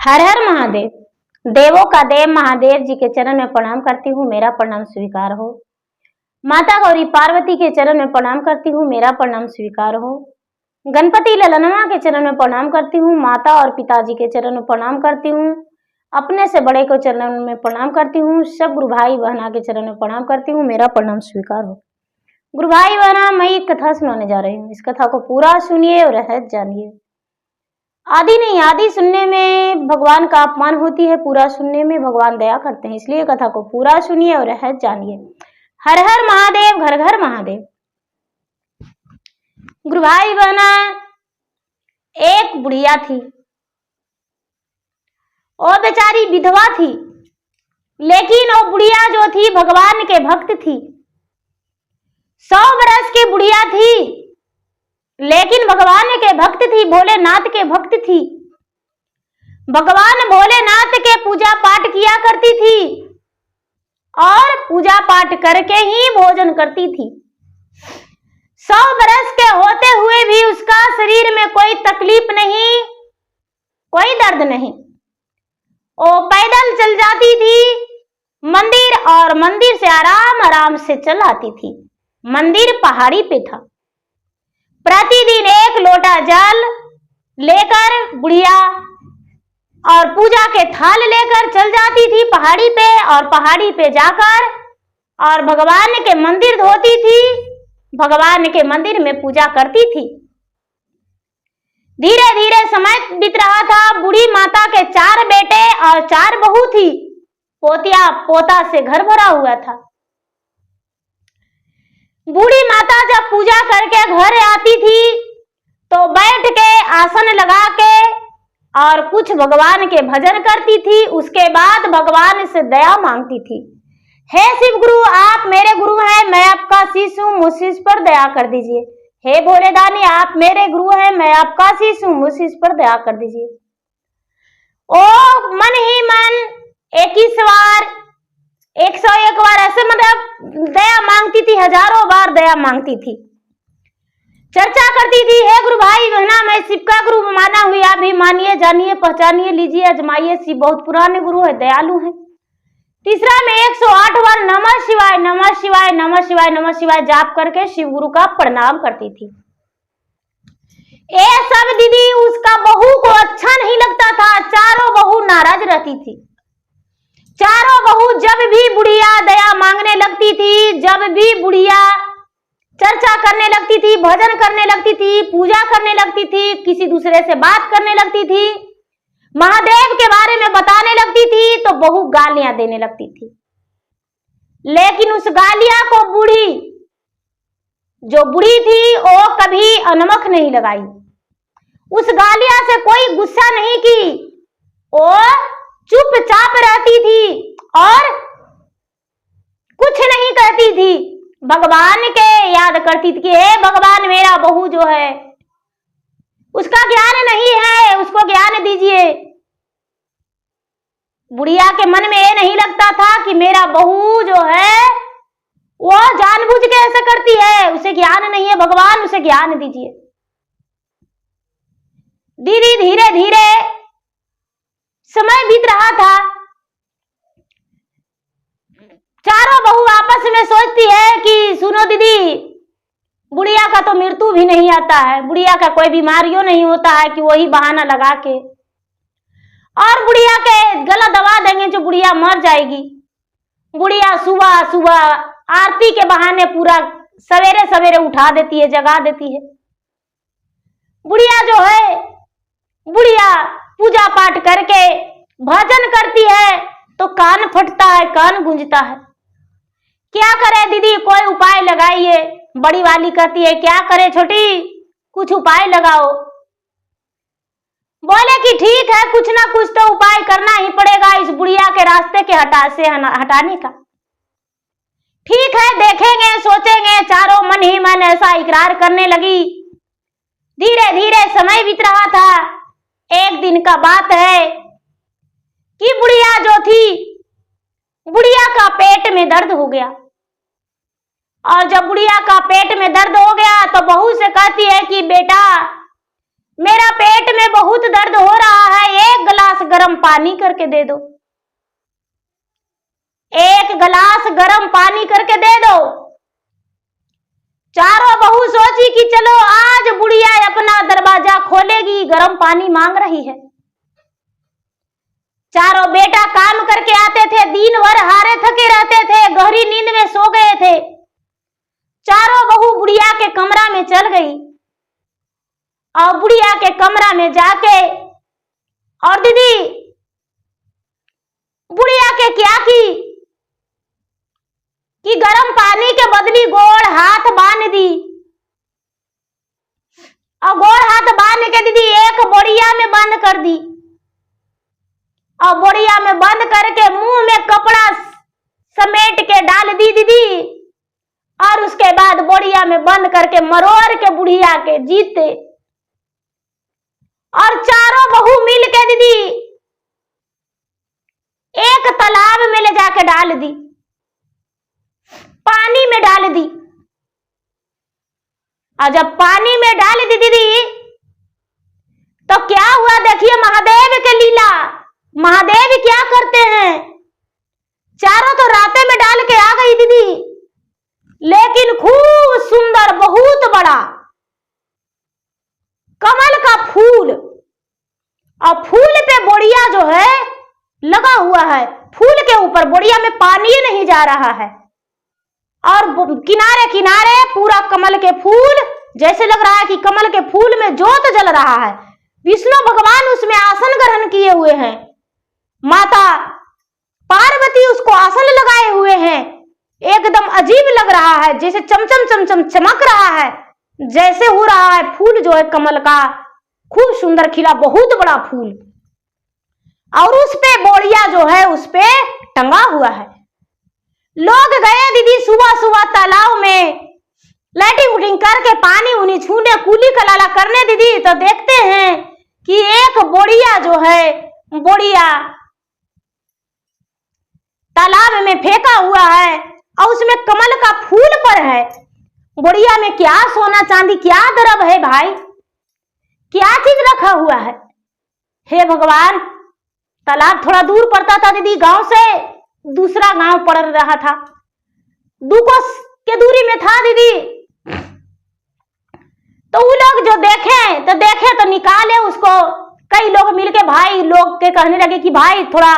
हर हर महादेव। देवों का देव महादेव जी के चरण में प्रणाम करती हूँ, मेरा प्रणाम स्वीकार हो। माता गौरी पार्वती के चरण में प्रणाम करती हूँ, मेरा प्रणाम स्वीकार हो। गणपति ललनमा के चरण में प्रणाम करती हूँ, माता और पिताजी के चरण में प्रणाम करती हूँ, अपने से बड़े को चरण में प्रणाम करती हूँ, सब गुरु भाई बहना के चरण में प्रणाम करती हूँ, मेरा प्रणाम स्वीकार हो। गुरु भाई बहना, मैं एक कथा सुनाने जा रही हूँ, इस कथा को पूरा सुनिए और रहस्य जानिए। आदि नहीं, आदि सुनने में भगवान का अपमान होती है, पूरा सुनने में भगवान दया करते हैं, इसलिए कथा को पूरा सुनिए और रहस्य जानिए। हर हर महादेव, घर घर महादेव। गुरु भाई बहना, एक बुढ़िया थी, वो बेचारी विधवा थी, लेकिन वो बुढ़िया जो थी भगवान के भक्त थी। 100 बरस की बुढ़िया थी, लेकिन भगवान के भक्त थी, भोलेनाथ के भक्त थी। भगवान भोलेनाथ के पूजा पाठ किया करती थी और पूजा पाठ करके ही भोजन करती थी। 100 बरस के होते हुए भी उसका शरीर में कोई तकलीफ नहीं, कोई दर्द नहीं। वो पैदल चल जाती थी मंदिर, और मंदिर से आराम आराम से चल आती थी। मंदिर पहाड़ी पे था। प्रतिदिन 1 लोटा जल लेकर बुढ़िया और पूजा के थाल लेकर चल जाती थी पहाड़ी पे, और पहाड़ी पे जाकर और भगवान के मंदिर धोती थी, भगवान के मंदिर में पूजा करती थी। धीरे धीरे समय बीत रहा था। बूढ़ी माता के 4 बेटे और 4 बहू थी। पोतिया पोता से घर भरा हुआ था। बूढ़ी माता जब पूजा करके घर आती थी तो बैठ के आसन लगा के और कुछ भगवान के भजन करती थी। उसके बाद भगवान से दया मांगती थी। हे शिव गुरु, आप मेरे गुरु हैं, मैं आपका शिष्य हूँ, मुझ शिष्य पर दया कर दीजिए। हे भोलेदानी, आप मेरे गुरु हैं, मैं आपका शिष्य हूँ, मुझ शिष्य पर दया कर दीजिए। ओ मन ही मन 21 बार 101 बार ऐसे मतलब दया मांगती थी, हजारों बार दया मांगती थी। चर्चा करती थी, हे गुरु भाई बहना, मैं शिव का गुरु माना हुई, आप भी मानिए, जानिए, पहचानिए, लीजिए, अजमाइए। शिव बहुत पुराने गुरु है, दयालु है। तीसरा में 108 बार नमः शिवाय नमः शिवाय नमः शिवाय नमः शिवाय जाप करके शिव गुरु का प्रणाम करती थी। ये सब दीदी उसका बहू को अच्छा नहीं लगता था। चारों बहू नाराज रहती थी। चारों बहू जब भी बुढ़िया दया मांगने लगती थी, जब भी बुढ़िया चर्चा करने लगती थी, भजन करने लगती थी, पूजा करने लगती थी, किसी दूसरे से बात करने लगती थी, महादेव के बारे में बताने लगती थी, तो बहू गालियां देने लगती थी। लेकिन उस गालियां को बूढ़ी जो बुढ़ी थी वो कभी अनमख नहीं लगाई। उस गालियां से कोई गुस्सा नहीं की, वो चुपचाप रहती थी और कुछ नहीं कहती थी। भगवान के याद करती थी कि हे भगवान, मेरा बहू जो है उसका ज्ञान नहीं है, उसको ज्ञान दीजिए। बुढ़िया के मन में ये नहीं लगता था कि मेरा बहू जो है वो जानबूझ के ऐसे करती है, उसे ज्ञान नहीं है, भगवान उसे ज्ञान दीजिए। दीदी धीरे धीरे समय बीत रहा था। चारों बहू आपस में सोचती है कि सुनो दीदी, बुढ़िया का तो मृत्यु भी नहीं आता है, बुढ़िया का कोई बीमारियों नहीं होता है कि वही बहाना लगा के और बुढ़िया के गला दबा देंगे जो बुढ़िया मर जाएगी। बुढ़िया सुबह सुबह आरती के बहाने पूरा सवेरे सवेरे उठा देती है, जगा देती है। बुढ़िया जो है, बुढ़िया पूजा पाठ करके भजन करती है तो कान फटता है, कान गूंजता है। क्या करे दीदी, कोई उपाय लगाइए। बड़ी वाली कहती है, क्या करे छोटी, कुछ उपाय लगाओ। बोले कि ठीक है, कुछ ना कुछ तो उपाय करना ही पड़ेगा इस बुढ़िया के रास्ते के हटाने का। ठीक है, देखेंगे, सोचेंगे। चारों मन ही मन ऐसा इकरार करने लगी। धीरे धीरे समय बीत रहा था। एक दिन का बात है कि बुढ़िया जो थी, बुढ़िया का पेट में दर्द हो गया, और जब बुढ़िया का पेट में दर्द हो गया तो बहू से कहती है कि बेटा, मेरा पेट में बहुत दर्द हो रहा है, 1 गिलास गर्म पानी करके दे दो, 1 गिलास गर्म पानी करके दे दो। चारों बहू सोची कि चलो आज बुढ़िया अपना दरवाजा खोलेगी, गर्म पानी मांग रही है। चारों बेटा काम करके आते थे, दिन भर हारे थके रहते थे, गहरी नींद में सो गए थे। चारों बहू बुढ़िया के कमरा में चल गई और बुढ़िया के कमरा में जाके और दीदी बुढ़िया के क्या की कि गर्म पानी के बदली गोड़ हाथ बांध दी और गोड़ हाथ बांध के दीदी एक बोरिया में बंद कर दी और बोरिया में बंद करके मुंह में कपड़ा समेट के डाल दी दीदी और उसके बाद बोरिया में बंद करके मरोड़ के बुढ़िया के जीते और चारों बहू मिल के दीदी एक तालाब में ले जाके डाल दी, पानी में डाल दी। और जब पानी में डाल दी दीदी तो क्या हुआ देखिए महादेव के लीला। महादेव क्या करते हैं, चारों तो राते में डाल के आ गई दीदी, लेकिन खूब सुंदर बहुत बड़ा कमल का फूल और फूल पे बोरिया जो है लगा हुआ है, फूल के ऊपर बोरिया में पानी नहीं जा रहा है और किनारे किनारे पूरा कमल के फूल, जैसे लग रहा है कि कमल के फूल में ज्योत जल रहा है। विष्णु भगवान उसमें आसन ग्रहण किए हुए हैं, माता पार्वती उसको आसन लगाए हुए हैं। एकदम अजीब लग रहा है, जैसे चमचम चमचम चमक रहा है, जैसे हो रहा है फूल जो है कमल का खूब सुंदर खिला बहुत बड़ा फूल और उस पे बोरिया जो है उस पे टंगा हुआ है। लोग गए दीदी सुबह सुबह तालाब में लैटिंग उटिंग करके पानी उनी छूने कूली कलाला करने दीदी, तो देखते हैं कि एक बोरिया जो है बोरिया तालाब में फेंका हुआ है और उसमें कमल का फूल पर है। बोरिया में क्या सोना चांदी क्या दरब है भाई, क्या चीज रखा हुआ है। हे भगवान, तालाब थोड़ा दूर पड़ता था दीदी, गांव से दूसरा गांव पड़ रहा था, 2 कोस के दूरी में था दीदी। तो वो लोग जो देखे तो निकाले उसको। कई लोग मिलके भाई लोग के कहने लगे कि भाई थोड़ा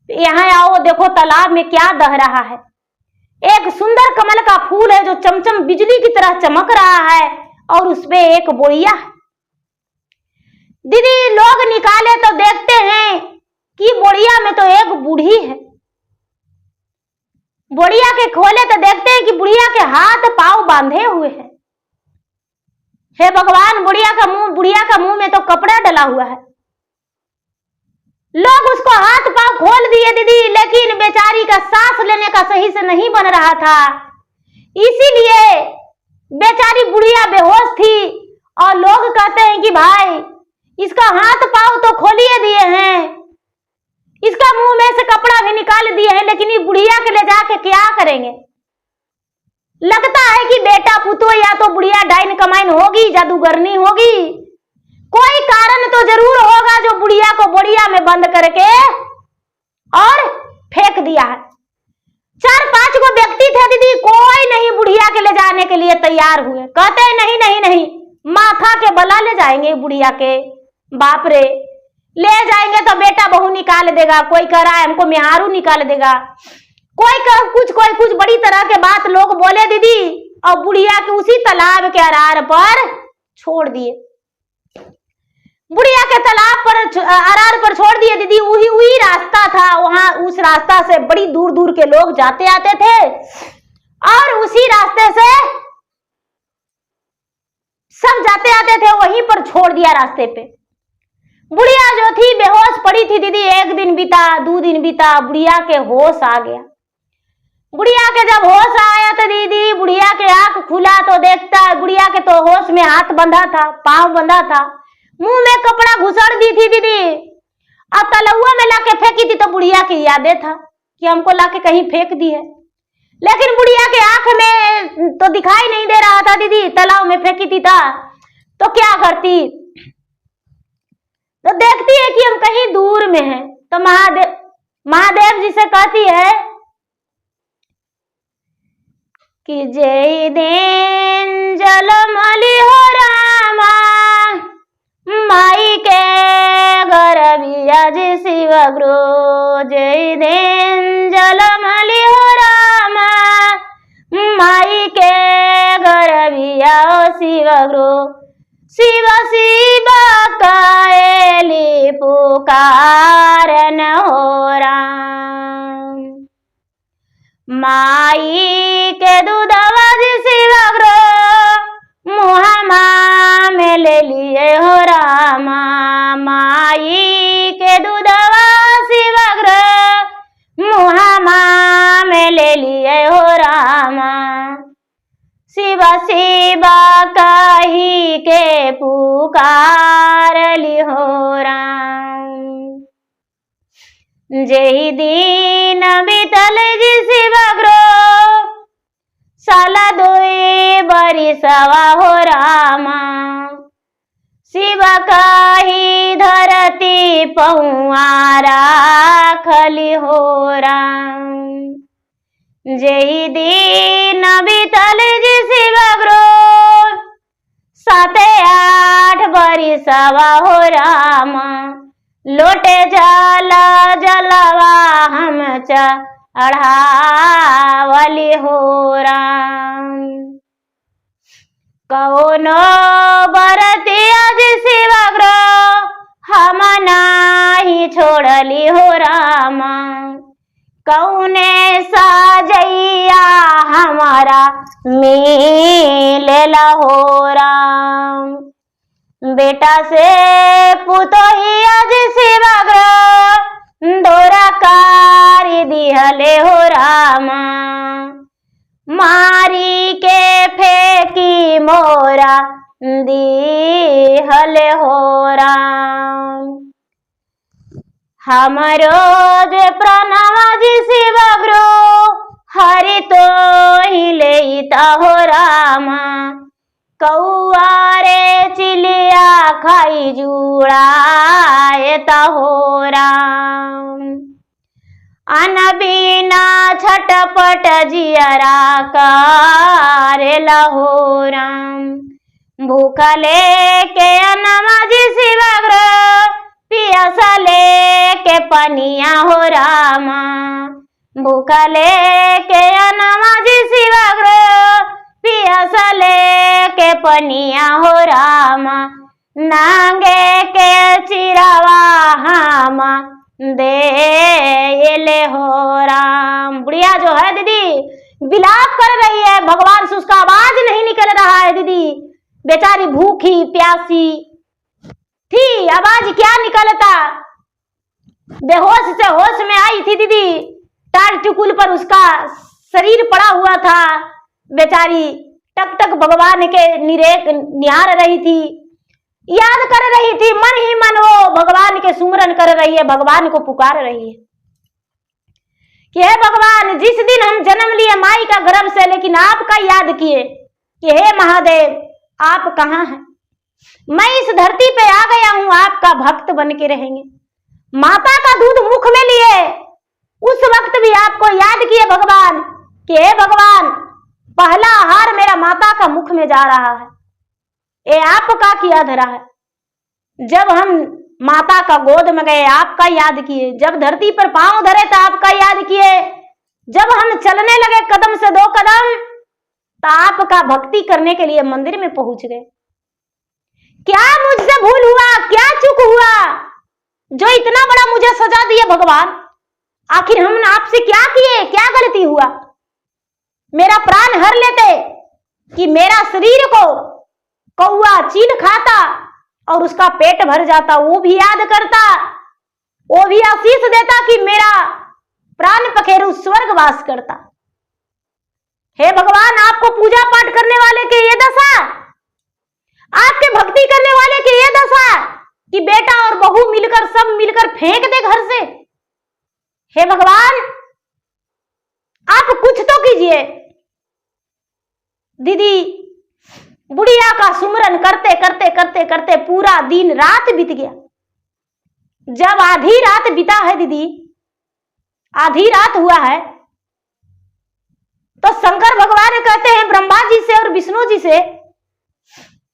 यहाँ आओ, देखो तालाब में क्या दह रहा है। एक सुंदर कमल का फूल है जो चमचम बिजली की तरह चमक रहा है और उसमें एक बोरिया है। दीदी लोग निकाले तो देखते हैं कि बोरिया में तो एक बूढ़ी है। बोरिया के खोले तो देखते हैं कि बुढ़िया के हाथ पांव बांधे हुए हैं। हे भगवान, बुढ़िया का मुंह में तो कपड़ा डला हुआ है। लोग उसको हाथ पांव खोल दिए दीदी, लेकिन बेचारी का सांस लेने का सही से नहीं बन रहा था, इसीलिए बेचारी बुढ़िया बेहोश थी। और लोग कहते हैं कि भाई इसका हाथ पांव तो खोलिए दिए हैं, इसका मुंह में से कपड़ा भी निकाल दिए हैं, लेकिन ये बुढ़िया के ले जाके क्या करेंगे। लगता है कि बेटा पुतो या तो बुढ़िया डाइन कमाइन होगी, जादूगरनी होगी, कोई कारण तो जरूर होगा जो बुढ़िया को बोरिया में बंद करके और फेंक दिया है। 4-5 को व्यक्ति थे दीदी, कोई नहीं बुढ़िया के ले जाने के लिए तैयार हुए। कहते हैं नहीं नहीं नहीं, माथा के बला ले जाएंगे बुढ़िया के, बाप रे, ले जाएंगे तो बेटा बहू निकाल देगा, कोई कह रहा है हमको मेहारू निकाल देगा, कोई कुछ बड़ी तरह के बात लोग बोले दीदी, और बुढ़िया के उसी तालाब के अरार पर छोड़ दिए। बुढ़िया के तालाब पर अरार पर छोड़ दिए दीदी। वही रास्ता था, वहां उस रास्ता से बड़ी दूर दूर के लोग जाते आते थे और उसी रास्ते से सब जाते आते थे, वहीं पर छोड़ दिया रास्ते पे। बुढ़िया जो थी बेहोश पड़ी थी दीदी। 1 दिन बीता, 2 दिन बीता, बुढ़िया के होश आ गया। बुढ़िया के जब होश आया तो दीदी बुढ़िया के आंख खुला तो देखता है बुढ़िया के तो होश में हाथ बंधा था, पांव बंधा था, मुंह में कपड़ा घुसड़ दी थी दीदी, और तलुआ में लाके फेंकी थी। तो बुढ़िया की यादें था कि हमको लाके कहीं फेंक दी है, लेकिन बुढ़िया के आंख में तो दिखाई नहीं दे रहा था दीदी, तालाब में फेंकी थी था। तो क्या करती, तो देखती है कि हम कहीं दूर में हैं, तो महादेव जी से कहती है कि जय दिन जलमली हो रामा, माई के गरबिया जी शिव गुरु। जय दिन जलमली हो रामा, माई के गरबिया शिव गुरु। शिव शिव कायली पुकारन हो राम, माई के दूधवा जी शिव गुरु मुहमा में ले लिए हो रामा। माई के दूधवा शिव गुरु मुहमा में ले लिए हो रामा। शिव शिव कही के पुकार ली हो राम। जय दिन बीतल जी शिव गुरु, साला दोई बरिसवा हो रामा। शिव कही धरती पहुआ राखली हो राम। जय दिन बीतल जी शिव गुरु, 7-8 बरिसवा हो रामा। लोटे जलवा हम चढ़ावली हो राम। कौनो बरतिया जी शिव गुरु हम नाही छोड़ली हो रामा। कौने साजैया हमारा मिलेला हो राम। बेटा से पुतोहिया जी शिव गुरु दोरा कारी दिहले हो रामा। मारी के फेंकी मोरा दिहले हो राम। हमरो जे प्रणवा जी शिव गुरु हरि तो ही लेता हो रामा। कौआ रे चिलिया खाई जुड़ाएता हो राम। अन बिना छटपट जियरा करेला हो राम। भूखले के अनमा जी शिव गुरु पियासा लेके पनिया हो रामा। भूखले के अनमा जी शिव गुरु पियासा लेके पनिया हो रामा। नांगे के चिरावा हम दे हो राम। बुढ़िया जो है दीदी विलाप कर रही है, भगवान से उसका आवाज नहीं निकल रहा है दीदी। बेचारी भूखी प्यासी थी, आवाज क्या निकलता। बेहोश से होश में आई थी दीदी। टाल टुकुल पर उसका शरीर पड़ा हुआ था। बेचारी टक टक भगवान के निहार रही थी, याद कर रही थी। मन ही मन वो भगवान के सुमरन कर रही है, भगवान को पुकार रही है कि हे भगवान, जिस दिन हम जन्म लिए माई का गर्भ से, लेकिन आपका याद किए कि हे महादेव आप कहाँ हैं। मैं इस धरती पे आ गया हूं, आपका भक्त बन के रहेंगे। माता का दूध मुख में लिए उस वक्त भी आपको याद किए भगवान कि हे भगवान, पहला आहार मेरा माता का मुख में जा रहा है, ये आपका किया धरा है। जब हम माता का गोद में गए आपका याद किए, जब धरती पर पांव धरे तो आपका याद किए, जब हम चलने लगे कदम से 2 कदम तो आपका भक्ति करने के लिए मंदिर में पहुंच गए। क्या मुझसे भूल हुआ, क्या चूक हुआ जो इतना बड़ा मुझे सजा दिए भगवान। आखिर हम आपसे क्या किए, क्या गलती हुआ। मेरा प्राण हर लेते कि मेरा शरीर को कौआ चीन खाता और उसका पेट भर जाता, वो भी याद करता, वो भी आशीष देता कि मेरा प्राण पखेरु स्वर्गवास करता। हे भगवान, आपको पूजा पाठ करने वाले की ये दशा, आपके भक्ति करने वाले की ये दशा कि बेटा और बहू मिलकर सब मिलकर फेंक दे घर से। हे भगवान, आप कुछ तो कीजिए। दीदी बुढ़िया का सुमरन करते करते करते करते पूरा दिन रात बीत गया। जब आधी रात बीता है दीदी, आधी रात हुआ है, तो शंकर भगवान कहते हैं ब्रह्मा जी से और विष्णु जी से,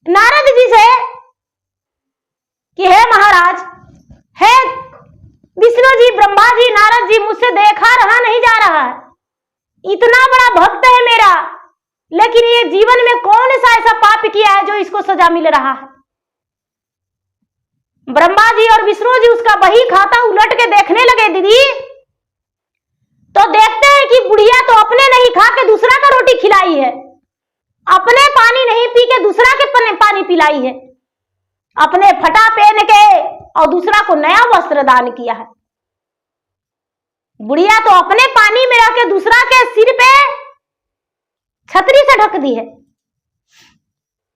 नारद जी से कि हे महाराज, हे विष्णु जी, ब्रह्मा जी, नारद जी, मुझसे देखा रहा नहीं जा रहा है, इतना बड़ा भक्त है मेरा, लेकिन ये जीवन में कौन सा ऐसा पाप किया है जो इसको सजा मिल रहा है। ब्रह्मा जी और विष्णु जी उसका बही खाता उलट के देखने लगे दीदी, तो देखते हैं कि बुढ़िया तो अपने नहीं खा के दूसरा का रोटी खिलाई है, अपने पानी नहीं पी के दूसरा के पानी पिलाई है, अपने फटा पहन के और दूसरा को नया वस्त्र दान किया है। बुढ़िया तो अपने पानी में रह के दूसरा के सिर पे छतरी से ढक दी है।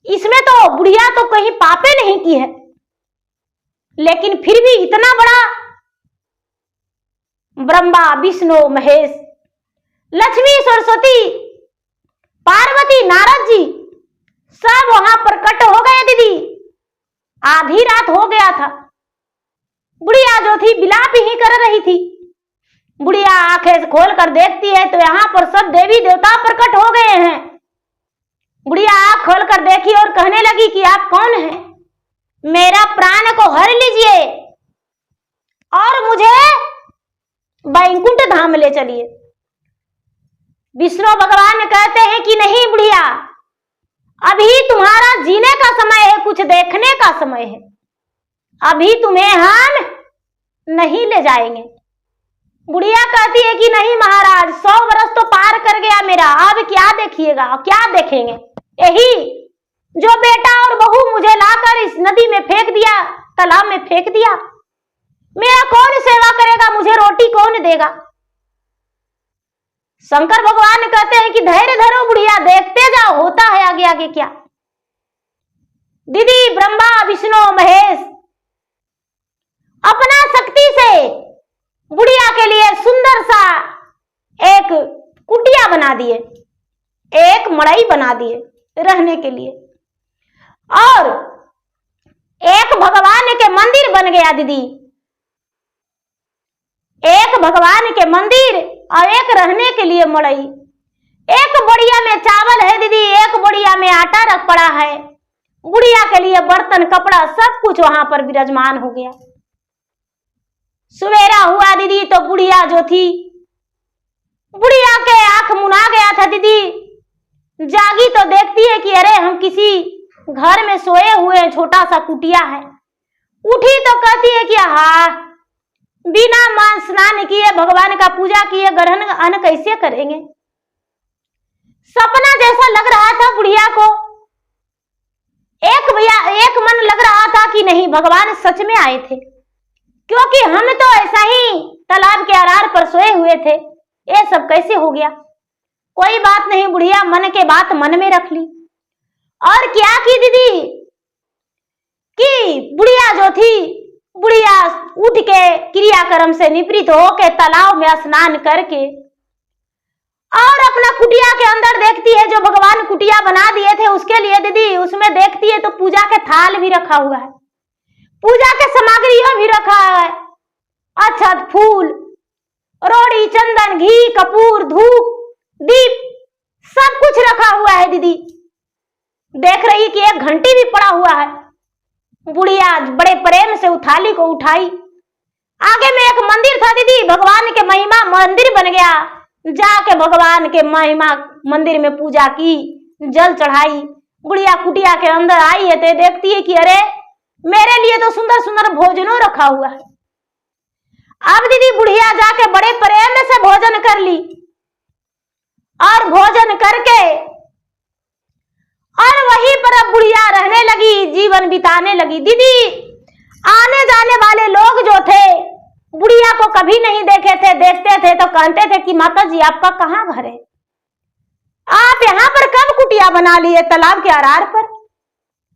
इसमें तो बुढ़िया तो कहीं पापे नहीं की है, लेकिन फिर भी इतना बड़ा ब्रह्मा, विष्णु, महेश, लक्ष्मी, सरस्वती, पार्वती, नारद जी सब वहां प्रकट हो गए दीदी। आधी रात हो गया था, बुढ़िया जो थी विलाप ही कर रही थी। बुढ़िया आंखें खोल कर देखती है तो यहाँ पर सब देवी देवता प्रकट हो गए हैं। बुढ़िया आंख खोल कर देखी और कहने लगी कि आप कौन हैं? मेरा प्राण को हर लीजिए और मुझे वैकुंठ धाम ले चलिए। विष्णु भगवान कहते हैं कि नहीं बुढ़िया, अभी तुम्हारा जीने का समय है, कुछ देखने का समय है, अभी तुम्हें हम नहीं ले जाएंगे। बुढ़िया कहती है कि नहीं महाराज, 100 वर्ष तो पार कर गया मेरा, अब क्या देखिएगा, क्या देखेंगे? यही जो बेटा और बहू मुझे लाकर इस नदी में फेंक दिया, तालाब में फेंक दिया, मेरा कौन सेवा करेगा, मुझे रोटी कौन देगा? शंकर भगवान कहते हैं कि धैर्य धरो बुढ़िया, देखते जाओ होता है आगे आगे क्या। दीदी ब्रह्मा, विष्णु, महेश अपना शक्ति से बुढ़िया के लिए सुंदर सा एक कुटिया बना दिए, एक मड़ई बना दिए रहने के लिए, और एक भगवान के मंदिर बन गया दीदी। एक भगवान के मंदिर और एक रहने के लिए मड़ई। एक बढ़िया में चावल है दीदी, एक बढ़िया में आटा रख पड़ा है। बुढ़िया के लिए बर्तन, कपड़ा सब कुछ वहां पर विराजमान हो गया। सवेरा हुआ दीदी तो बुढ़िया जो थी, बुढ़िया के आंख मुना गया था दीदी। जागी तो देखती है कि अरे हम किसी घर में सोए हुए हैं, छोटा सा कुटिया है। उठी तो कहती है कि हाँ, बिना मान स्नान किए, भगवान का पूजा किए ग्रहण अन्न कैसे करेंगे? सपना जैसा लग रहा था बुढ़िया को। एक मन लग रहा था कि नहीं, भगवान सच में आए थे, क्योंकि हम तो ऐसा ही तालाब के अरार पर सोए हुए थे, ये सब कैसे हो गया? कोई बात नहीं, बुढ़िया मन के बात मन में रख ली। और क्या की दीदी कि बुढ़िया जो थी, बुढ़िया उठ के क्रियाक्रम से निवृत्त होके तालाब में स्नान करके और अपना कुटिया के अंदर देखती है, जो भगवान कुटिया बना दिए थे उसके लिए दीदी, उसमें देखती है तो पूजा के थाल भी रखा हुआ है, पूजा के सामग्रियों भी रखा है, अक्षत, फूल, रोड़ी, चंदन, घी, कपूर, धूप, दीप सब कुछ रखा हुआ है दीदी। देख रही कि एक घंटी भी पड़ा हुआ है। बुढ़िया बड़े प्रेम से थाली को उठाई। आगे में एक मंदिर था दीदी, भगवान के महिमा मंदिर बन गया। जाके भगवान के महिमा मंदिर में पूजा की, जल चढ़ाई। बुढ़िया कुटिया के अंदर आई है तो देखती है कि अरे मेरे लिए तो सुंदर सुंदर भोजनों रखा हुआ है। अब दीदी बुढ़िया जाके बड़े प्रेम से भोजन कर ली और भोजन करके और वहीं पर अब बुढ़िया रहने लगी, जीवन बिताने लगी। दीदी आने जाने वाले लोग जो थे बुढ़िया को कभी नहीं देखे थे, देखते थे तो कहते थे कि माता जी आपका कहाँ घर है, आप यहाँ पर कब कुटिया बना लिए तालाब के अरार पर?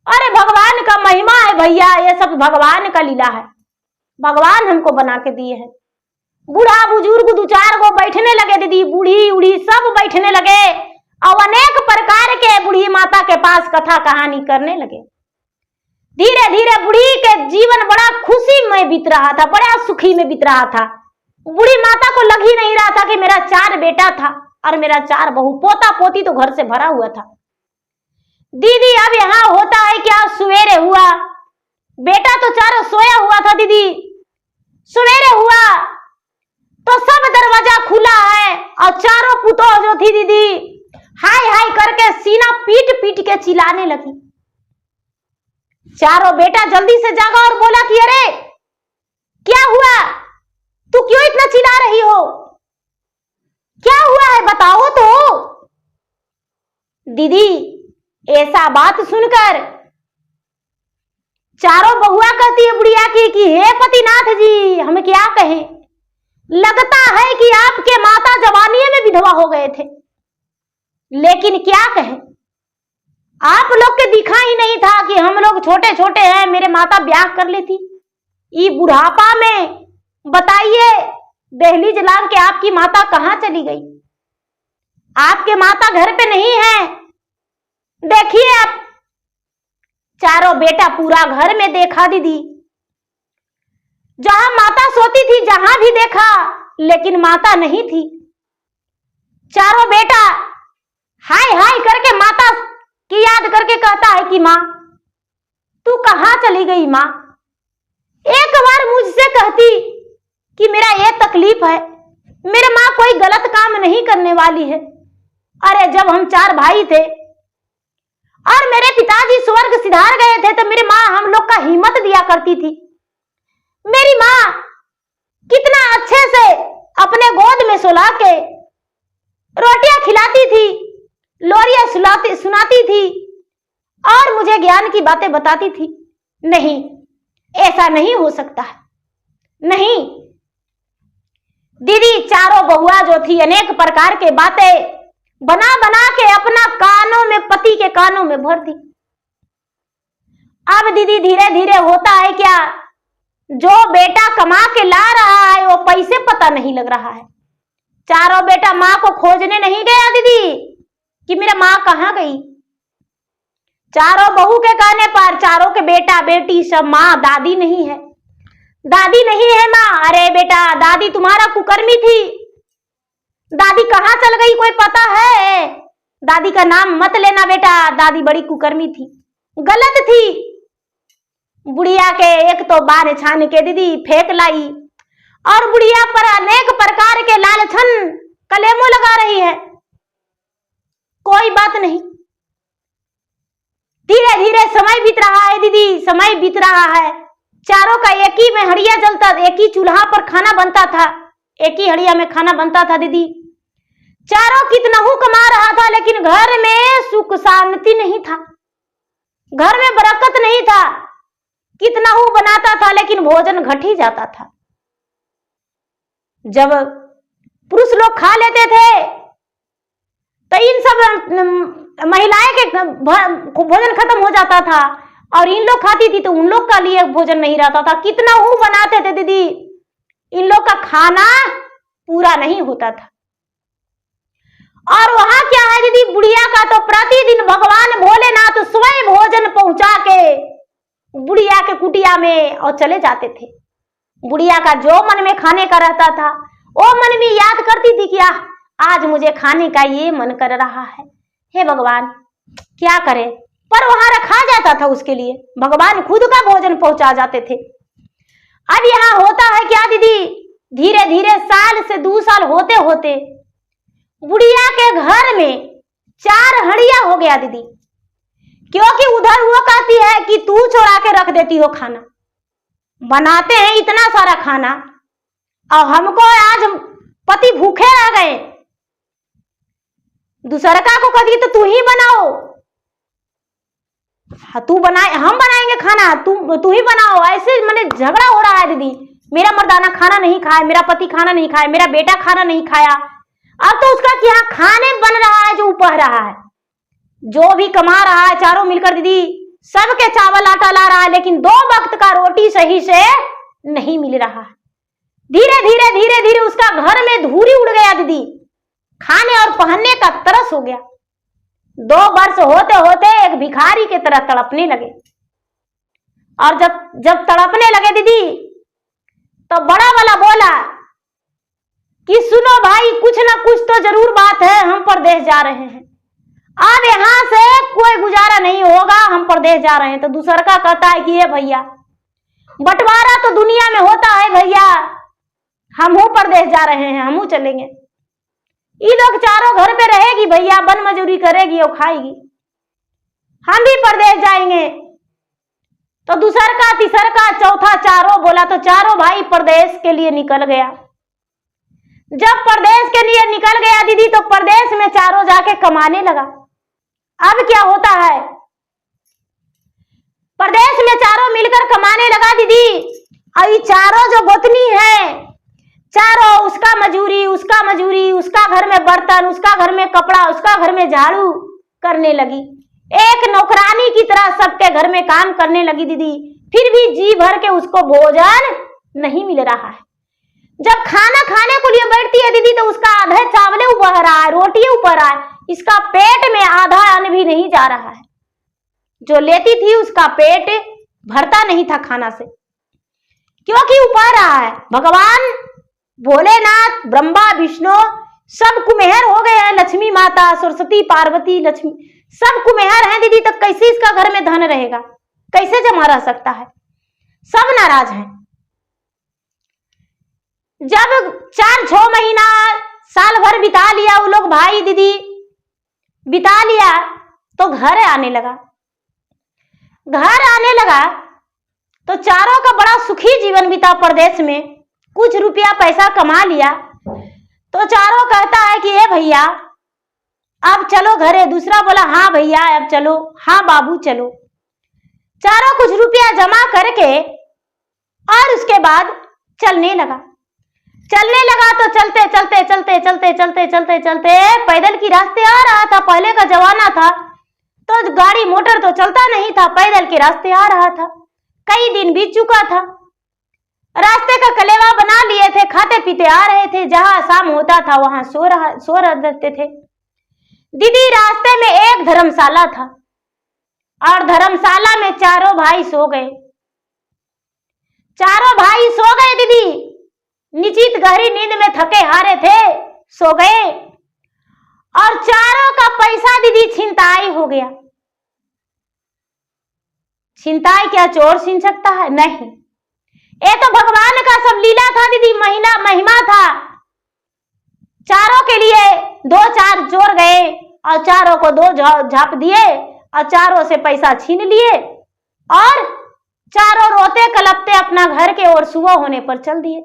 अरे भगवान का महिमा है भैया, ये सब भगवान का लीला है, भगवान हमको बना के दिए हैं। बूढ़ा बुजुर्ग 2-4 गो बैठने लगे दीदी, बूढ़ी उड़ी सब बैठने लगे और अनेक प्रकार के बूढ़ी माता के पास कथा कहानी करने लगे। धीरे धीरे बुढ़ी के जीवन बड़ा खुशी में बीत रहा था, बड़ा सुखी में बीत रहा था। बुढ़ी माता को लग ही नहीं रहा था कि मेरा 4 बेटा था और मेरा 4 बहू, पोता पोती तो घर से भरा हुआ था। दीदी अब यहाँ होता है क्या, सवेरे हुआ, बेटा तो 4 सोया हुआ था दीदी, सवेरे हुआ तो सब दरवाजा खुला है और 4 पुतोह जो थी दीदी हाय हाय करके सीना पीट पीट के चिल्लाने लगी। 4 बेटा जल्दी से जागा और बोला कि अरे क्या हुआ, तू क्यों इतना चिल्ला रही हो, क्या हुआ है बताओ तो। दीदी ऐसा बात सुनकर 4 बहुआ कहती है बुढ़िया की कि हे पतिनाथ जी, हम क्या कहें, लगता है कि आपके माता जवानी में विधवा हो गए थे, लेकिन क्या कहें, आप लोग के दिखा ही नहीं था कि हम लोग छोटे छोटे हैं, मेरे माता ब्याह कर लेती, ये बुढ़ापा में बताइए दहलीज लांग के आपकी माता कहां चली गई, आपके माता घर पे नहीं है। देखिए आप 4 बेटा पूरा घर में देखा दीदी, जहां माता सोती थी जहां भी देखा, लेकिन माता नहीं थी। 4 बेटा हाय हाय करके माता की याद करके कहता है कि माँ तू कहां चली गई माँ। एक बार मुझसे कहती कि मेरा ये तकलीफ है, मेरे माँ कोई गलत काम नहीं करने वाली है। अरे जब हम 4 भाई थे और मेरे पिताजी स्वर्ग सिधार गए थे तो मेरी माँ हम लोग का हिम्मत दिया करती थी। मेरी माँ कितना अच्छे से अपने गोद में सुला के रोटियां खिलाती थी, लोरियां सुनाती थी और मुझे ज्ञान की बातें बताती थी। नहीं, ऐसा नहीं हो सकता है, नहीं। दीदी 4 बहुआ जो थी अनेक प्रकार के बातें बना बना के अपना कानों में, पति के कानों में भर दी। अब दीदी धीरे धीरे होता है क्या, जो बेटा कमा के ला रहा है वो पैसे पता नहीं लग रहा है। 4 बेटा माँ को खोजने नहीं गया दीदी कि मेरा माँ कहाँ गई। 4 बहू के कहने पर 4 के बेटा बेटी सब, माँ दादी नहीं है, दादी नहीं है माँ। अरे बेटा दादी तुम्हारा कुकर्मी थी, दादी कहाँ चल गई कोई पता है, दादी का नाम मत लेना बेटा, दादी बड़ी कुकर्मी थी, गलत थी। बुढ़िया के एक तो बार छान के दीदी फेंक लाई और बुढ़िया पर अनेक प्रकार के लालछन कलेमो लगा रही है। कोई बात नहीं, धीरे धीरे समय बीत रहा है दीदी, समय बीत रहा है। 4 का एक ही में हड़िया जलता, एक ही चूल्हा पर खाना बनता था, एक ही हड़िया में खाना बनता था दीदी। 4 कितना हूं कमा रहा था, लेकिन घर में सुख शांति नहीं था, घर में बरकत नहीं था। कितना हूं बनाता था लेकिन भोजन घट ही जाता था। जब पुरुष लोग खा लेते थे तो इन सब महिलाएं के भोजन खत्म हो जाता था और इन लोग खाती थी तो उन लोग का लिए भोजन नहीं रहता था। कितना हूं बनाते थे दीदी, इन लोग का खाना पूरा नहीं होता था। और वहां क्या है दीदी, बुढ़िया का तो प्रतिदिन भगवान भोलेनाथ स्वयं भोजन पहुंचा के बुढ़िया के कुटिया में और चले जाते थे। बुढ़िया का जो मन में खाने का रहता था वो मन में याद करती थी कि आज मुझे खाने का ये मन कर रहा है, हे भगवान क्या करे, पर वहां रखा जाता था उसके लिए, भगवान खुद का भोजन पहुंचा जाते थे। अब यहाँ होता है क्या दीदी, धीरे धीरे साल से 2 साल होते होते बुढ़िया के घर में 4 हड़िया हो गया दीदी, क्योंकि उधर वो कहती है कि तू चुरा के रख देती हो खाना, बनाते हैं इतना सारा खाना और हमको आज पति भूखे रह गए, दूसरका को कहती तो तू ही बनाओ, तू बनाए हम बनाएंगे खाना, तू ही बनाओ। ऐसे मैंने झगड़ा हो रहा है दीदी, मेरा मर्दाना खाना नहीं खाया, मेरा पति खाना नहीं खाया, मेरा बेटा खाना नहीं खाया। अब तो उसका क्या खाने बन रहा है, जो उपह रहा है, जो भी कमा रहा है 4 मिलकर दीदी सबके चावल आटा ला रहा है, लेकिन 2 वक्त का रोटी सही से नहीं मिल रहा है। धीरे धीरे उसका घर में धूरी उड़ गया दीदी, खाने और पहनने का तरस हो गया। 2 वर्ष होते होते एक भिखारी की तरह तड़पने लगे। और जब तड़पने लगे दीदी, तो बड़ा वाला बोला कि सुनो भाई, कुछ ना कुछ तो जरूर बात है, हम परदेश जा रहे हैं, अब यहां से कोई गुजारा नहीं होगा, हम परदेश जा रहे हैं। तो दूसरा का कहता है कि ये भैया, बंटवारा तो दुनिया में होता है भैया, हम परदेश जा रहे हैं, हम चलेंगे। ये लोग चारों घर पे रहेगी भैया, बन मजूरी करेगी और खाएगी, हम भी परदेश जाएंगे। तो दूसरा का, तीसरा का, चौथा, चारों बोला। तो चारों भाई परदेश के लिए निकल गया। जब परदेश के लिए निकल गया दीदी, तो परदेश में चारों जाके कमाने लगा। अब क्या होता है, परदेश में चारों मिलकर कमाने लगा दीदी। और ये चारों जो गोतनी है, चारों उसका मजूरी, उसका मजूरी, उसका घर में बर्तन, उसका घर में कपड़ा, उसका घर में झाड़ू करने लगी। एक नौकरानी की तरह सबके घर में काम करने लगी दीदी। फिर भी जी भर के उसको भोजन नहीं मिल रहा है। जब खाना खाने को लिए बैठती है दीदी, तो उसका आधा चावले ऊपर रहा है, रोटी ऊपर रहा है, इसका पेट में आधा अन्न भी नहीं जा रहा है। जो लेती थी उसका पेट भरता नहीं था खाना से, क्योंकि ऊपर रहा है। भगवान भोलेनाथ, ब्रह्मा, विष्णु सब कुमेहर हो गए हैं। लक्ष्मी माता, सरस्वती, पार्वती, लक्ष्मी सब कुमेहर हैं दीदी। तो कैसे इसका घर में धन रहेगा, कैसे जमा रह सकता है? सब नाराज हैं। जब 4-6 महीना, साल भर बिता लिया वो लोग भाई दीदी, बिता लिया, तो घर आने लगा। घर आने लगा तो चारों का बड़ा सुखी जीवन बीता परदेश में। कुछ रुपया पैसा कमा लिया तो चारों कहता है कि ए भैया अब चलो घरे। दूसरा बोला हाँ भैया अब चलो, हाँ बाबू चलो। चारों कुछ रुपया जमा करके और उसके बाद चलने लगा। तो चलते चलते चलते चलते चलते चलते चलते पैदल की रास्ते आ रहा था। पहले का जमाना था तो गाड़ी मोटर तो चलता नहीं था, पैदल के रास्ते आ रहा था। कई दिन बीत चुका था, रास्ते का कलेवा बना लिए थे, खाते पीते आ रहे थे। जहां शाम होता था वहां सो रहते थे दीदी। रास्ते में एक धर्मशाला था और धर्मशाला में चारों भाई सो गए। चारों भाई सो गए दीदी। निश्चित गहरी नींद में थके हारे थे, सो गए। और चारों का पैसा दीदी छिनताई हो गया। छिनताई क्या चोर छीन सकता है? नहीं, ये तो भगवान का सब लीला था दीदी, महिमा था। चारों के लिए 2-4 चोर गए और चारों को 2 झाप दिए और चारों से पैसा छीन लिए और चारों रोते कलपते अपना घर के ओर सुबह होने पर चल दिए।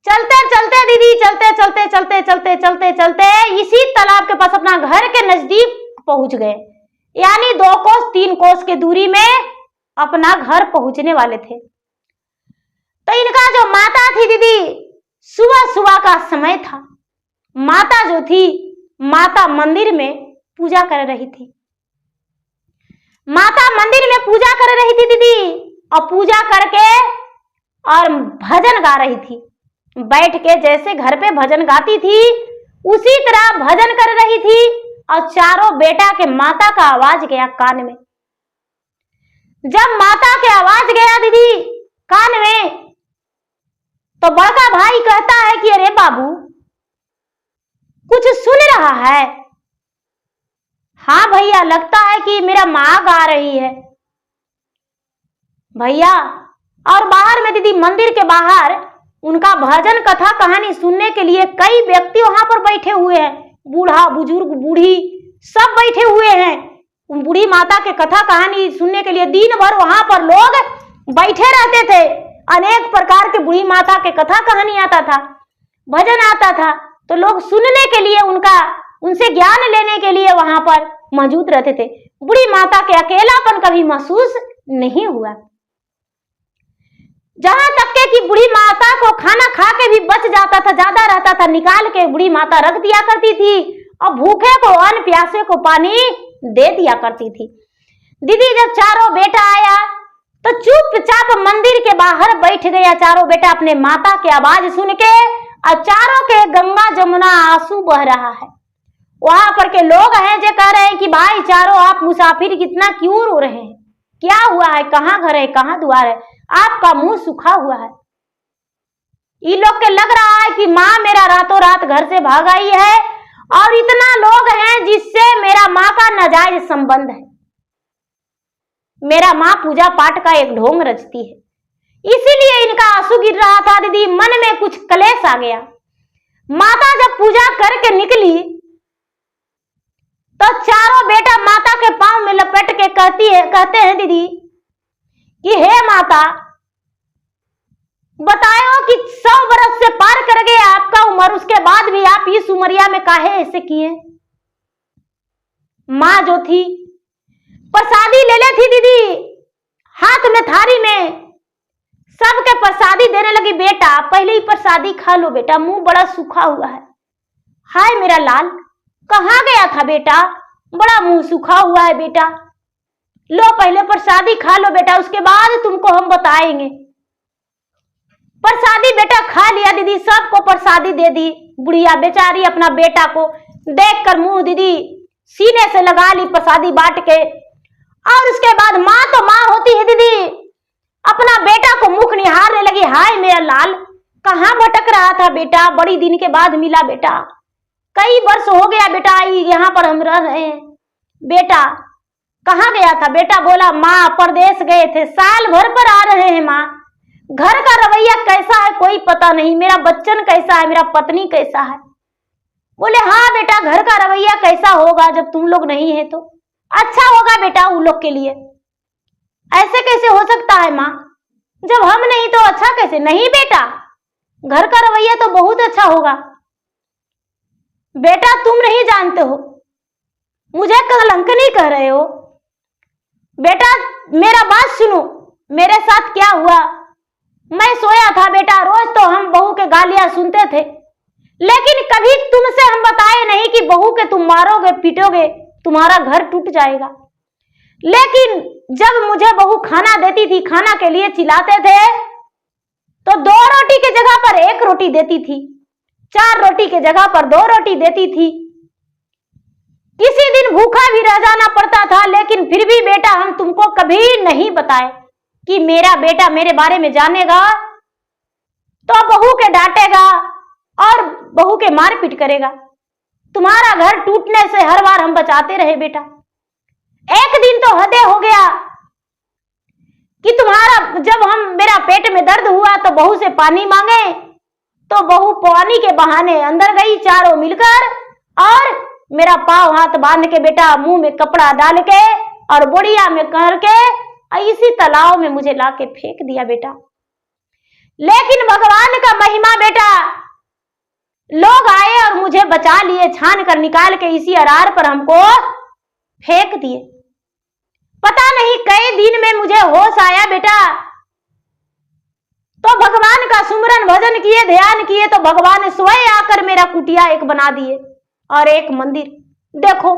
चलते चलते दीदी, चलते चलते चलते चलते चलते चलते इसी तालाब के पास अपना घर के नजदीक पहुंच गए। यानी 2 कोस 3 कोस के दूरी में अपना घर पहुंचने वाले थे। तो इनका जो माता थी दीदी, सुबह सुबह का समय था। माता जो थी, माता मंदिर में पूजा कर रही थी। माता मंदिर में पूजा कर रही थी दीदी, और पूजा करके और भजन गा रही थी। बैठ के जैसे घर पे भजन गाती थी उसी तरह भजन कर रही थी। और चारों बेटा के माता का आवाज गया कान में। जब माता के आवाज गया दीदी कान में, तो बड़का भाई कहता है कि अरे बाबू कुछ सुन रहा है? हाँ भैया, लगता है कि मेरा माँ गा रही है भैया। और बाहर में दीदी, मंदिर के बाहर उनका भजन कथा कहानी सुनने के लिए कई व्यक्ति वहां पर बैठे हुए हैं। बूढ़ा बुजुर्ग बूढ़ी सब बैठे हुए हैं बूढ़ी माता के कथा कहानी सुनने के लिए। दिन भर वहां पर लोग बैठे रहते थे। अनेक प्रकार के बूढ़ी माता के कथा कहानी आता था, भजन आता था, तो लोग सुनने के लिए उनसे ज्ञान लेने के लिए वहां पर मौजूद रहते थे। बूढ़ी माता के अकेलापन कभी महसूस नहीं हुआ। जहां तक के कि बूढ़ी माता को खाना खा के भी बच जाता था, ज्यादा रहता था, निकाल के बूढ़ी माता रख दिया करती थी और भूखे को अन्न, प्यासे को पानी दे दिया करती थी। दीदी जब चारों बेटा आया तो चुपचाप मंदिर के बाहर बैठ गया चारों बेटा अपने माता की आवाज सुन के। और चारों के गंगा जमुना आंसू बह रहा है। वहां पर के लोग हैं जो कह रहे हैं कि भाई चारों आप मुसाफिर कितना क्यों रो रहे हैं, क्या हुआ है, कहाँ घर है, कहाँ द्वार है, आपका मुंह सूखा हुआ है। ये लोग के लग रहा है कि माँ मेरा रातों रात घर से भाग आई है और इतना लोग हैं जिससे मेरा माँ का नाजायज संबंध है। मेरा माँ पूजा पाठ का एक ढोंग रचती है, इसीलिए इनका आंसू गिर रहा था दीदी। मन में कुछ कलेश आ गया। माता जब पूजा करके निकली तो चारों बेटा माता के पांव में लपेट के कहते हैं दीदी कि हे माता, बताओ कि 100 बरस से पार कर गए आपका उम्र, उसके बाद भी आप इस उमरिया में काहे ऐसे किए। माँ जो थी प्रसादी ले ले थी दीदी, हाथ में थारी में सबके प्रसादी देने लगी। बेटा पहले ही प्रसादी खा लो बेटा, मुंह बड़ा सूखा हुआ है। हाय मेरा लाल, कहाँ गया था बेटा, बड़ा मुंह सूखा हुआ है बेटा, लो पहले प्रसादी खा लो बेटा, उसके बाद तुमको हम बताएंगे। प्रसादी बेटा खा लिया दीदी, सबको प्रसादी दे दी। बुढ़िया बेचारी अपना बेटा को देखकर मुंह दीदी सीने से लगा ली प्रसादी बांट के। और उसके बाद माँ तो माँ होती है दीदी, अपना बेटा को मुख निहारने लगी। हाय मेरा लाल, कहाँ भटक रहा था बेटा, बड़ी दिन के बाद मिला बेटा, कई वर्ष हो गया बेटा यहाँ पर हम रह रहे हैं। बेटा कहाँ गया था बेटा? बोला माँ परदेश गए थे, साल भर पर आ रहे हैं माँ। घर का रवैया कैसा है कोई पता नहीं, मेरा बच्चन कैसा है, मेरा पत्नी कैसा है। बोले हाँ बेटा, घर का रवैया कैसा होगा जब तुम लोग नहीं है तो अच्छा होगा बेटा उन लोग के लिए। ऐसे कैसे हो सकता है माँ, जब हम नहीं तो अच्छा कैसे? नहीं बेटा, घर का रवैया तो बहुत अच्छा होगा। बेटा तुम नहीं जानते हो, मुझे कलंक नहीं कह रहे हो। बेटा मेरा बात सुनो, मेरे साथ क्या हुआ। मैं सोया था बेटा, रोज तो हम बहू के गालियां सुनते थे, लेकिन कभी तुमसे हम बताए नहीं कि बहू के तुम मारोगे पीटोगे, तुम्हारा घर टूट जाएगा। लेकिन जब मुझे बहू खाना देती थी, खाना के लिए चिल्लाते थे, तो 2 रोटी के जगह पर 1 रोटी देती थी, 4 रोटी के जगह पर 2 रोटी देती थी। किसी दिन भूखा भी रह जाना पड़ता था, लेकिन फिर भी बेटा हम तुमको कभी नहीं बताए कि मेरा बेटा मेरे बारे में जानेगा तो बहू के डांटेगा और बहू के मारपीट करेगा। तुम्हारा घर टूटने से हर बार हम बचाते रहे बेटा। एक दिन तो हदे हो गया कि तुम्हारा जब मेरा पेट में दर्द हुआ तो बहू से पानी मांगे, तो बहू पानी के बहाने अंदर गई चारों मिलकर, और मेरा पांव हाथ बांध के बेटा मुंह में कपड़ा डाल के और बोड़िया में करके इसी तालाब में मुझे लाके फेंक दिया बेटा। लेकिन भगवान का महिमा बेटा, लोग आए और मुझे बचा लिए, छान कर निकाल के इसी अरार पर हमको फेंक दिए। पता नहीं कई दिन में मुझे होश आया बेटा, तो भगवान का सुमरन भजन किए, ध्यान किए, तो भगवान स्वयं आकर मेरा कुटिया एक बना दिए और एक मंदिर। देखो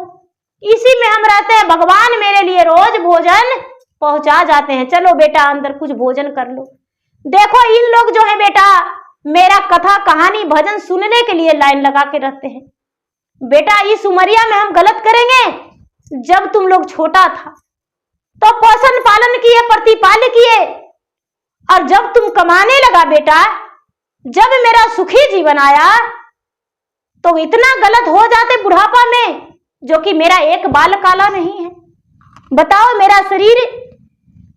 इसी में हम रहते हैं, भगवान मेरे लिए रोज भोजन पहुंचा जाते हैं। चलो बेटा अंदर कुछ भोजन कर लो। देखो इन लोग जो है बेटा, मेरा कथा कहानी भजन सुनने के लिए लाइन लगा के रहते हैं। बेटा इस उमरिया में हम गलत करेंगे? जब तुम लोग छोटा था तो पोषण पालन किए, प्रतिपाल किए, और जब तुम कमाने लगा बेटा, जब मेरा सुखी जीवन आया तो इतना गलत हो जाते बुढ़ापा में, जो कि मेरा एक बाल काला नहीं है। बताओ मेरा शरीर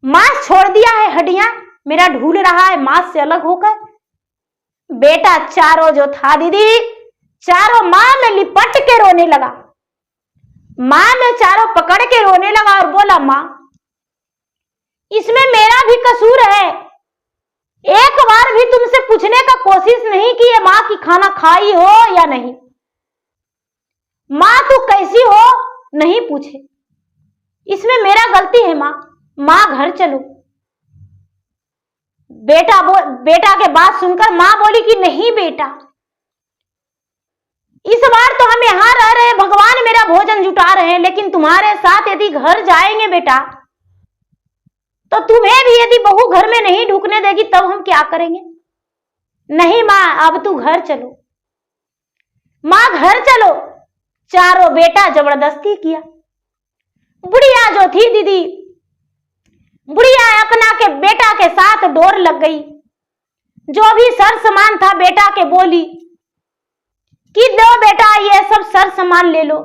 मांस छोड़ दिया है, हड्डियां मेरा ढूल रहा है मांस से अलग होकर। बेटा चारों जो था दीदी, चारों मां में लिपट के रोने लगा। मां में चारों पकड़ के रोने लगा और बोला मां इसमें मेरा भी कसूर है, एक बार भी तुमसे पूछने का कोशिश नहीं की है मां कि खाना खाई हो या नहीं, मां तू कैसी हो नहीं पूछे, इसमें मेरा गलती है मां, मां घर चलो। बेटा के बात सुनकर मां बोली कि नहीं बेटा, इस बार तो हम यहां रह रहे हैं, भगवान मेरा भोजन जुटा रहे हैं, लेकिन तुम्हारे साथ यदि घर जाएंगे बेटा तो तुम्हें भी यदि बहू घर में नहीं ढुकने देगी तब हम क्या करेंगे? नहीं मां अब तू घर चलो, मां घर चलो। चारों बेटा जबरदस्ती किया। बुढ़िया जो थी दीदी, बुढ़िया अपना के बेटा के साथ डोर लग गई। जो भी सर सामान था बेटा के बोली कि लो बेटा ये सब सर सामान ले लो।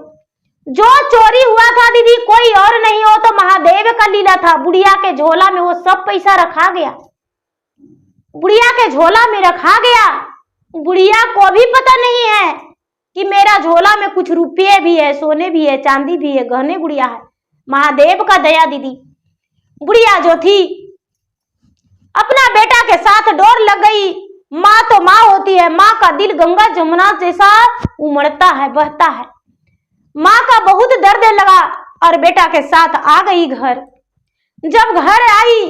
जो चोरी हुआ था दीदी कोई और नहीं हो तो महादेव का लीला था। बुढ़िया के झोला में वो सब पैसा रखा गया, बुढ़िया के झोला में रखा गया। बुढ़िया को भी पता नहीं है कि मेरा झोला में कुछ रुपये भी है, सोने भी है, चांदी भी है, गहने गुड़िया है। महादेव का दया दीदी। बुढ़िया जो थी अपना बेटा के साथ डोर लग गई। माँ तो माँ होती है, माँ का दिल गंगा जमुना जैसा उमड़ता है, बहता है। माँ का बहुत दर्द लगा और बेटा के साथ आ गई घर। जब घर आई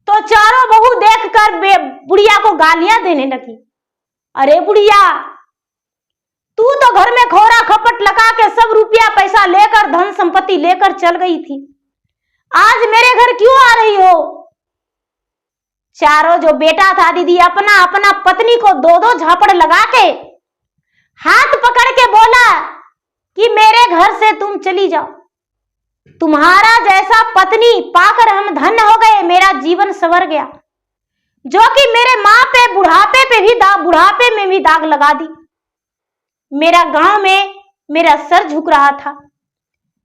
तो चारों बहू देखकर बुढ़िया को गालियां देने लगी। अरे बुढ़िया, तू तो घर में खोरा खपट लगा के सब रुपया पैसा लेकर धन संपत्ति लेकर चल गई थी, आज मेरे घर क्यों आ रही हो? चारों जो बेटा था दीदी अपना अपना पत्नी को दो दो झापड़ लगा के हाथ पकड़ के बोला कि मेरे घर से तुम चली जाओ। तुम्हारा जैसा पत्नी पाकर हम धन्य हो गए, मेरा जीवन संवर गया। जो कि मेरे माँ पे बुढ़ापे में भी दाग लगा दी। मेरा गांव में मेरा सर झुक रहा था,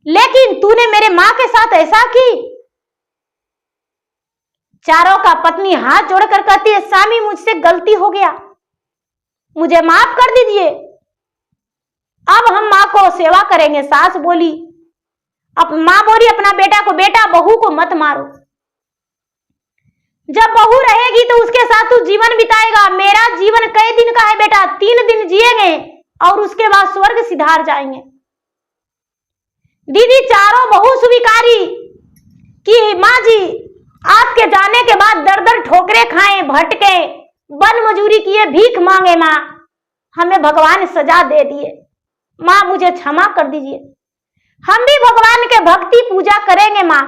लेकिन तूने मेरे माँ के साथ ऐसा की। चारों का पत्नी हाथ जोड़कर कहती है, स्वामी मुझसे गलती हो गया, मुझे माफ कर दीजिए, अब हम माँ को सेवा करेंगे। सास बोली, अब माँ बोली अपना बेटा को, बेटा बहू को मत मारो, जब बहू रहेगी तो उसके साथ तू जीवन बिताएगा। मेरा जीवन कई दिन का है बेटा, 3 दिन जिएंगे और उसके बाद स्वर्ग सिधार जाएंगे। दीदी चारों बहू स्वीकारी कि माँ जी आपके जाने के बाद दर दर ठोकरे खाए, भटके, बन मजूरी किए, भीख मांगे, माँ हमें भगवान सजा दे दिए, माँ मुझे क्षमा कर दीजिए, हम भी भगवान के भक्ति पूजा करेंगे। माँ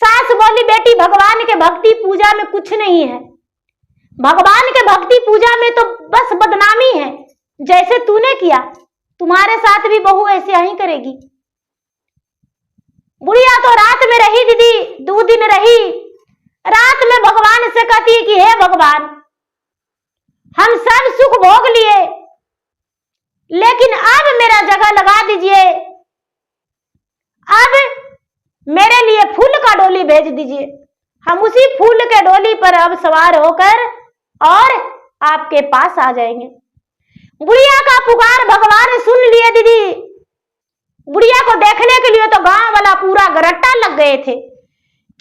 सास बोली, बेटी भगवान के भक्ति पूजा में कुछ नहीं है, भगवान के भक्ति पूजा में तो बस बदनामी है। जैसे तूने किया तुम्हारे साथ भी बहू ऐसे ही करेगी। बुढ़िया तो रात में रही दीदी, 2 दिन रही। रात में भगवान से कहती है कि हे भगवान, हम सब सुख भोग लिए, लेकिन अब मेरा जगह लगा दीजिए, अब मेरे लिए फूल का डोली भेज दीजिए, हम उसी फूल के डोली पर अब सवार होकर और आपके पास आ जाएंगे। बुढ़िया का पुकार भगवान सुन लिए दीदी। बुढ़िया को देखने के लिए तो गांव वाला पूरा गरट्टा लग गए थे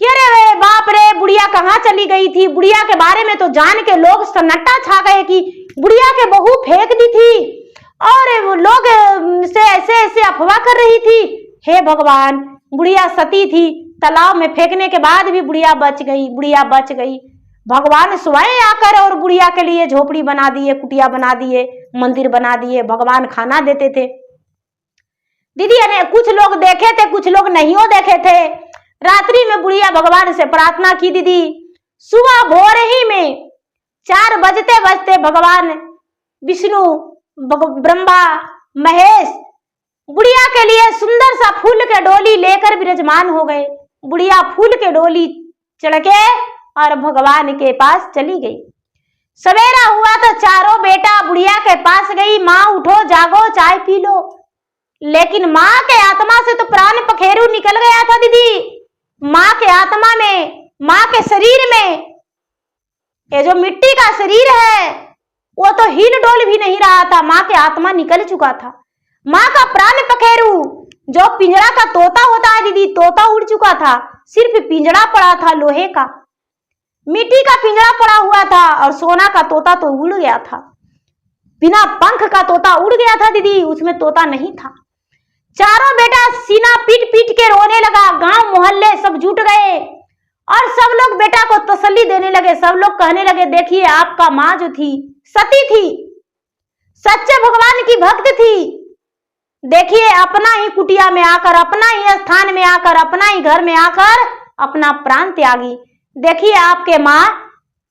कि अरे बाप रे, बुढ़िया कहाँ चली गई थी। बुढ़िया के बारे में तो जान के लोग सन्नाटा छा गए कि बुढ़िया के बहू फेंक दी थी और वो लोग से ऐसे ऐसे अफवाह कर रही थी। हे भगवान, बुढ़िया सती थी, तालाब में फेंकने के बाद भी बुढ़िया बच गई, बुढ़िया बच गई। भगवान स्वयं आकर और बुढ़िया के लिए झोपड़ी बना दिए, कुटिया बना दिए, मंदिर बना दिए। भगवान खाना देते थे दीदी। कुछ लोग देखे थे, कुछ लोग नहीं देखे थे। रात्रि में बुढ़िया भगवान से प्रार्थना की दीदी। सुबह भोर ही में 4 बजते बजते भगवान विष्णु, ब्रह्मा, महेश बुढ़िया के लिए सुंदर सा फूल के डोली लेकर विराजमान हो गए। बुढ़िया फूल के डोली चढ़ के और भगवान के पास चली गई। सवेरा हुआ तो चारों बेटा बुढ़िया के पास गई। माँ उठो, जागो, चाय पी लो। लेकिन माँ के आत्मा से तो प्राण पखेरु निकल गया था दीदी। माँ के आत्मा में, माँ के शरीर में, ये जो मिट्टी का शरीर है वो तो हिल डोल भी नहीं रहा था। माँ के आत्मा निकल चुका था। माँ का प्राण पखेरु जो पिंजरा का तोता होता है दीदी, तोता उड़ चुका था। सिर्फ पिंजरा पड़ा था लोहे का, मिट्टी का पिंजरा पड़ा हुआ था और सोना का तोता तो उड़ गया था। बिना पंख का तोता उड़ गया था दीदी, उसमें तोता नहीं था। चारों बेटा सीना पीट पीट के रोने लगा। गांव मोहल्ले सब जुट गए और सब लोग बेटा को तसल्ली देने लगे। सब लोग कहने लगे, देखिए आपका माँ जो थी सती थी, सच्चे भगवान की भक्त थी। देखिए अपना ही कुटिया में आकर, अपना ही स्थान में आकर, अपना ही घर में आकर अपना प्राण त्यागी। देखिए आपके माँ,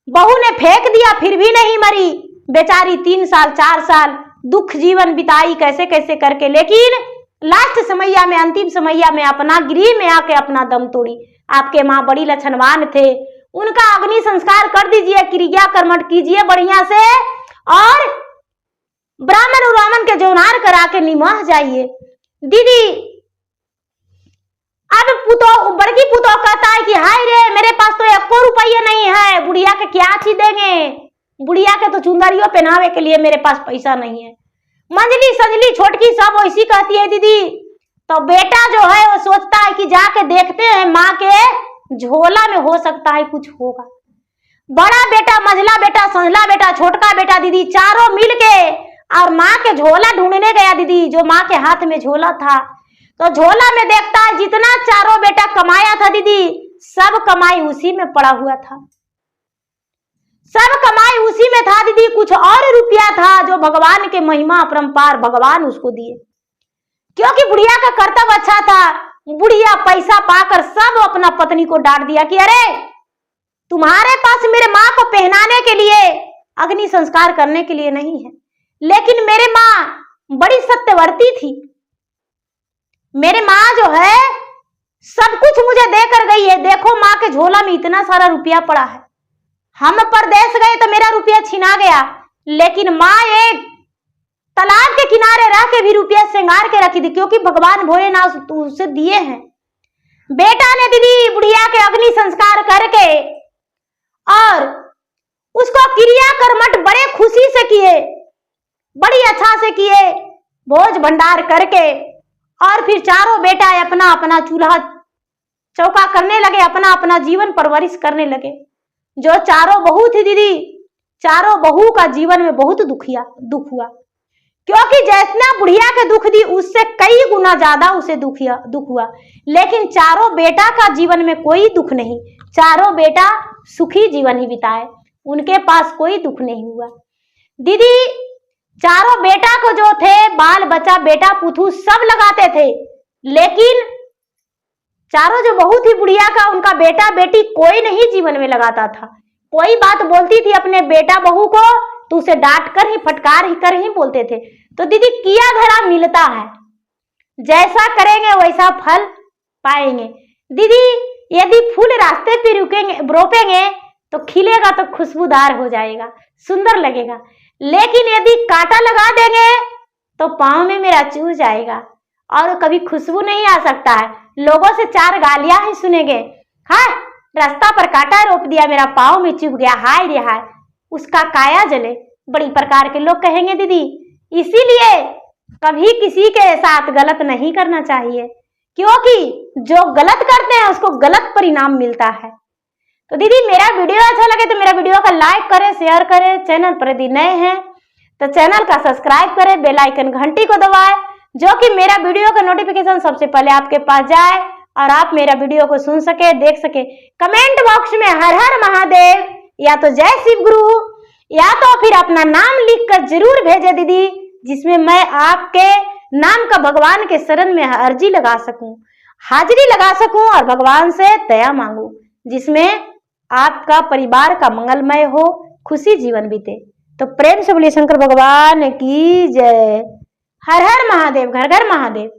बहू ने फेंक दिया फिर भी नहीं मरी बेचारी। 3 साल 4 साल दुख जीवन बिताई कैसे कैसे करके, लेकिन लास्ट समैया में, अंतिम समैया में अपना गृह में आके अपना दम तोड़ी। आपके माँ बड़ी लक्षणवान थे, उनका अग्नि संस्कार कर दीजिए, क्रिया कर्मठ कीजिए बढ़िया से, और ब्राह्मण उरामन के जौनार करा के निमह जाइए। दीदी अब बड़की पुतो कहता है कि हाय रे, मेरे पास तो 1 रुपया नहीं है, बुढ़िया के क्या चीज देंगे, बुढ़िया के तो चुंदरियों पहनावे के लिए मेरे पास पैसा नहीं है। मंजली संजली छोटकी सब वैसी कहती है दीदी। तो बेटा जो है वो सोचता है कि जाके देखते हैं माँ के झोला में हो सकता है कुछ होगा। बड़ा बेटा, मझला बेटा, संजला बेटा, छोटका बेटा दीदी चारों मिलके और माँ के झोला ढूंढने गया दीदी, जो माँ के हाथ में झोला था। तो झोला में देखता है जितना चारों बेटा कमाया था दीदी, सब कमाई उसी में पड़ा हुआ था, सब कमाई उसी में था दीदी। कुछ और रुपया था जो भगवान के महिमा अपरंपार भगवान उसको दिए, क्योंकि बुढ़िया का कर्तव्य अच्छा था। बुढ़िया पैसा पाकर सब अपना पत्नी को डांट दिया कि अरे तुम्हारे पास मेरे माँ को पहनाने के लिए, अग्नि संस्कार करने के लिए नहीं है, लेकिन मेरे माँ बड़ी सत्यवर्ती थी, मेरे माँ जो है सब कुछ मुझे देकर गई है। देखो माँ के झोला में इतना सारा रुपया पड़ा है, हम परदेश गए तो मेरा रुपया छिना गया, लेकिन माँ एक तालाब के किनारे रह के भी रुपया श्रृंगार के रखी थी, क्योंकि भगवान भोलेनाथ उसे दिए हैं। बेटा ने दीदी बुढ़िया के अग्नि संस्कार करके और उसको क्रिया कर्मठ बड़े खुशी से किए, बड़ी अच्छा से किए, भोज भंडार करके, और फिर चारों बेटा अपना अपना चूल्हा चौका करने लगे, अपना अपना जीवन परवरिश करने लगे। जो चारों बहू थी दीदी, चारों बहू का जीवन में बहुत दुख हुआ, क्योंकि जितना बुढ़िया के दुख दी उससे कई गुना ज्यादा उसे दुख हुआ, लेकिन चारों बेटा का जीवन में कोई दुख नहीं, चारों बेटा सुखी जीवन ही बिताए, उनके पास कोई दुख नहीं हुआ। दीदी चारों बेटा को जो थे बाल बच्चा बेटा पुथू सब लगाते थे, लेकिन चारों जो बहू थी बुढ़िया का, उनका बेटा बेटी कोई नहीं जीवन में लगाता था। कोई बात बोलती थी अपने बेटा बहू को तो उसे डांट कर ही फटकार ही कर ही बोलते थे। तो दीदी किया धरा मिलता है, जैसा करेंगे वैसा फल पाएंगे। दीदी यदि फूल रास्ते पे रोपेंगे तो खिलेगा तो खुशबूदार हो जाएगा, सुंदर लगेगा, लेकिन यदि कांटा लगा देंगे तो पाँव में मेरा चूर जाएगा और कभी खुशबू नहीं आ सकता है, लोगों से 4 गालियां ही सुनेंगे, हाँ रास्ता पर कांटा रोप दिया, मेरा पाँव में चुभ गया, हाय रे हाय, उसका काया जले, बड़ी प्रकार के लोग कहेंगे दीदी। इसीलिए कभी किसी के साथ गलत नहीं करना चाहिए, क्योंकि जो गलत करते हैं उसको गलत परिणाम मिलता है। तो दीदी मेरा वीडियो अच्छा लगे तो मेरा वीडियो का लाइक करें, शेयर करें, चैनल पर यदि नए हैं तो चैनल का सब्सक्राइब करें, बेल आइकन घंटी को दबाएं, जो कि मेरा वीडियो का नोटिफिकेशन सबसे पहले आपके पास जाए और आप मेरा वीडियो को सुन सके, देख सके। कमेंट बॉक्स में हर हर महादेव या तो जय शिव गुरु या तो फिर अपना नाम लिखकर जरूर भेजे दीदी, जिसमें मैं आपके नाम का भगवान के शरण में अर्जी लगा सकूं, हाजिरी लगा सकूं और भगवान से दया मांगू, जिसमें आपका परिवार का मंगलमय हो, खुशी जीवन बीते। तो प्रेम से बोलिए शंकर भगवान की जय। हर हर महादेव, घर घर महादेव।